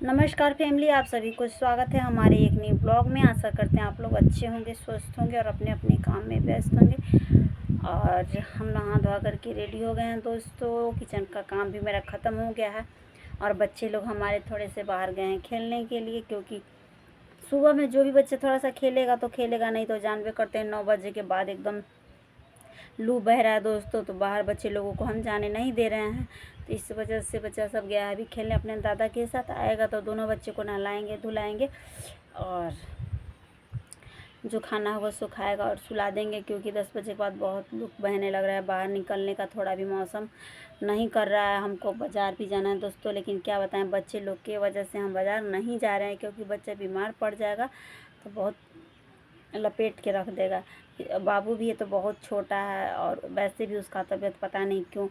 नमस्कार फैमिली, आप सभी को स्वागत है हमारे एक नए ब्लॉग में। आशा करते हैं आप लोग अच्छे होंगे, स्वस्थ होंगे और अपने अपने काम में व्यस्त होंगे। और हम नहा धोआ करके रेडी हो गए हैं दोस्तों। किचन का काम भी मेरा ख़त्म हो गया है और बच्चे लोग हमारे थोड़े से बाहर गए हैं खेलने के लिए, क्योंकि सुबह में जो भी बच्चे थोड़ा सा खेलेगा तो खेलेगा, नहीं तो जानबे करते हैं 9 बजे के बाद एकदम लू बह रहा है दोस्तों। तो बाहर बच्चे लोगों को हम जाने नहीं दे रहे हैं, तो इस वजह से बच्चा सब गया है अभी खेलने अपने दादा के साथ। आएगा तो दोनों बच्चे को नहलाएंगे धुलाएंगे और जो खाना होगा सो खाएगा और सुला देंगे, क्योंकि 10 बजे के बाद बहुत लू बहने लग रहा है। बाहर निकलने का थोड़ा भी मौसम नहीं कर रहा है। हमको बाज़ार भी जाना है दोस्तों, लेकिन क्या बताएं, बच्चे लोग की वजह से हम बाज़ार नहीं जा रहे हैं, क्योंकि बच्चा बीमार पड़ जाएगा तो बहुत लपेट के रख देगा। बाबू भी है तो बहुत छोटा है, और वैसे भी उसका तबीयत पता नहीं क्यों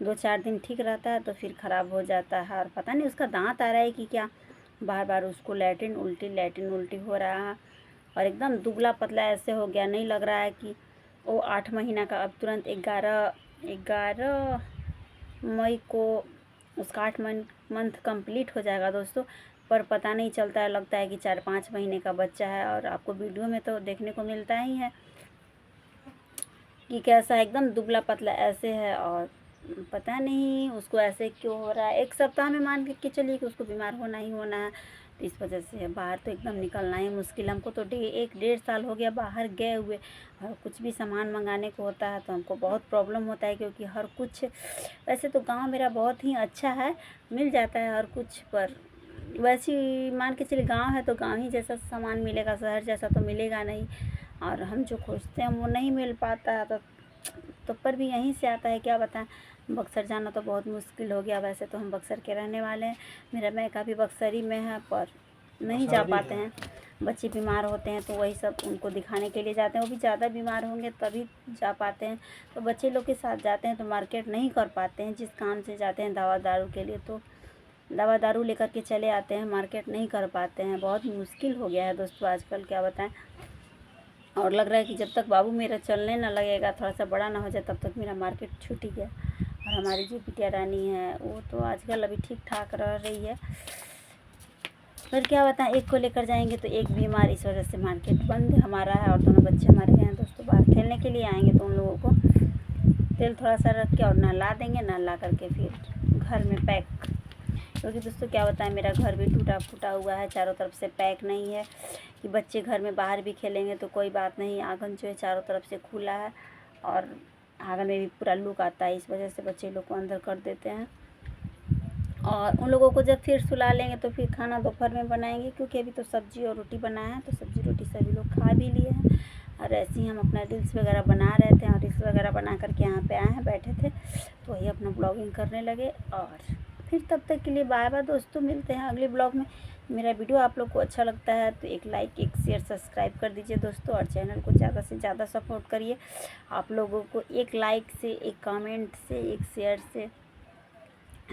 2-4 दिन ठीक रहता है तो फिर ख़राब हो जाता है। और पता नहीं उसका दांत आ रहा है कि क्या, बार बार उसको लैट्रिन उल्टी हो रहा है और एकदम दुबला पतला ऐसे हो गया। नहीं लग रहा है कि वो 8 महीना का, अब तुरंत 11 मई को उसका 8 मंथ कंप्लीट हो जाएगा दोस्तों। पर पता नहीं चलता है, लगता है कि 4-5 महीने का बच्चा है। और आपको वीडियो में तो देखने को मिलता ही है कि कैसा एकदम दुबला पतला ऐसे है, और पता नहीं उसको ऐसे क्यों हो रहा है। 1 सप्ताह में मान के चलिए कि उसको बीमार होना ही होना है। तो इस वजह से बाहर तो एकदम निकलना ही मुश्किल। हमको तो 1-1.5 साल हो गया बाहर गए हुए, और कुछ भी सामान मंगाने को होता है तो हमको बहुत प्रॉब्लम होता है, क्योंकि हर कुछ, वैसे तो गांव मेरा बहुत ही अच्छा है, मिल जाता है हर कुछ। पर वैसे ही मान के चलिए गांव है तो गांव ही जैसा सामान मिलेगा, शहर जैसा तो मिलेगा नहीं, और हम जो खोजते हैं वो नहीं मिल पाता है। तो पर भी यहीं से आता है, क्या बताएं। बक्सर जाना तो बहुत मुश्किल हो गया। वैसे तो हम बक्सर के रहने वाले हैं, मेरा मैका भी बक्सर में है, पर नहीं जा पाते हैं। बच्चे बीमार होते हैं तो वही सब उनको दिखाने के लिए जाते हैं, वो भी ज़्यादा बीमार होंगे तभी जा पाते हैं। तो बच्चे लोग के साथ जाते हैं तो मार्केट नहीं कर पाते हैं। जिस काम से जाते हैं दवा दारू के लिए, तो दवा दारू लेकर के चले आते हैं, मार्केट नहीं कर पाते हैं। बहुत मुश्किल हो गया है दोस्तों आजकल, क्या बताएं। और लग रहा है कि जब तक बाबू मेरा चलने ना लगेगा, थोड़ा सा बड़ा ना हो जाए, तब तक मेरा मार्केट छूट ही गया। और हमारी जो बिटिया रानी है वो तो आजकल अभी ठीक ठाक रह रही है, पर क्या बताएं, एक को लेकर जाएंगे तो एक बीमार, इस वजह से मार्केट बंद हमारा है। और दोनों बच्चे हमारे गए हैं दोस्तों बाहर खेलने के लिए। आएंगे तो उन लोगों को तेल थोड़ा सा रख के और नहला देंगे, नहला करके फिर घर में पैक, क्योंकि दोस्तों क्या बताएं, मेरा घर भी टूटा फूटा हुआ है, चारों तरफ से पैक नहीं है कि बच्चे घर में बाहर भी खेलेंगे तो कोई बात नहीं। आंगन जो है चारों तरफ से खुला है और आंगन में भी पूरा लुक आता है, इस वजह से बच्चे लोग को अंदर कर देते हैं। और उन लोगों को जब फिर सुला लेंगे तो फिर खाना दोपहर में बनाएंगे, क्योंकि अभी तो सब्जी और रोटी बनाया है, तो सब्जी रोटी सभी लोग खा भी लिए हैं। और ऐसे ही हम अपना रील्स वगैरह बना रहे थे, और रील्स वगैरह बना करके यहाँ पे आए हैं, बैठे थे तो वही अपना ब्लॉगिंग करने लगे। और फिर तब तक के लिए बाय बाय दोस्तों, मिलते हैं अगले ब्लॉग में। मेरा वीडियो आप लोग को अच्छा लगता है तो एक लाइक, एक शेयर, सब्सक्राइब कर दीजिए दोस्तों, और चैनल को ज़्यादा से ज़्यादा सपोर्ट करिए। आप लोगों को एक लाइक से, एक कमेंट से, एक शेयर से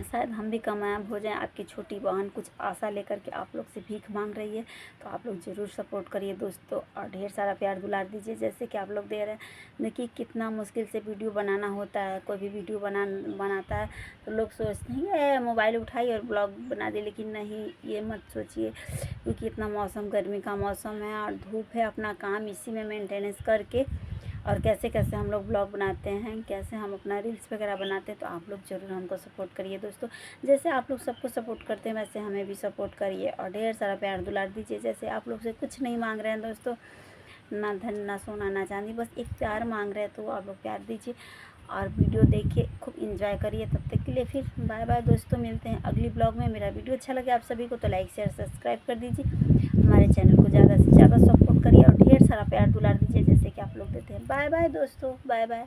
शायद हम भी कामयाब हो जाएं। आपकी छोटी बहन कुछ आशा लेकर के आप लोग से भीख मांग रही है, तो आप लोग ज़रूर सपोर्ट करिए दोस्तों, और ढेर सारा प्यार दुलार दीजिए जैसे कि आप लोग दे रहे हैं। देखिए कितना मुश्किल से वीडियो बनाना होता है। कोई भी वीडियो बनाता है तो लोग सोचते हैं मोबाइल उठाई और ब्लॉग बना दे, लेकिन नहीं, ये मत सोचिए, क्योंकि इतना मौसम गर्मी का मौसम है और धूप है। अपना काम इसी में मेंटेनेंस करके और कैसे कैसे हम लोग ब्लॉग बनाते हैं, कैसे हम अपना रील्स वगैरह बनाते हैं, तो आप लोग ज़रूर हमको सपोर्ट करिए दोस्तों। जैसे आप लोग सबको सपोर्ट करते हैं वैसे हमें भी सपोर्ट करिए, और ढेर सारा प्यार दुलार दीजिए। जैसे आप लोग से कुछ नहीं मांग रहे हैं दोस्तों, ना धन, ना सोना, ना चांदी, बस एक प्यार मांग रहे हैं, तो आप लोग प्यार दीजिए और वीडियो देखिए, खूब इंजॉय करिए। तब तक के लिए फिर बाय बाय दोस्तों, मिलते हैं अगली ब्लॉग में। मेरा वीडियो अच्छा लगे आप सभी को तो लाइक शेयर सब्सक्राइब कर दीजिए, हमारे चैनल को ज़्यादा से ज़्यादा सपोर्ट करिए और ढेर सारा प्यार दुलार दीजिए जैसे कि आप लोग देते हैं। बाय बाय दोस्तों, बाय बाय।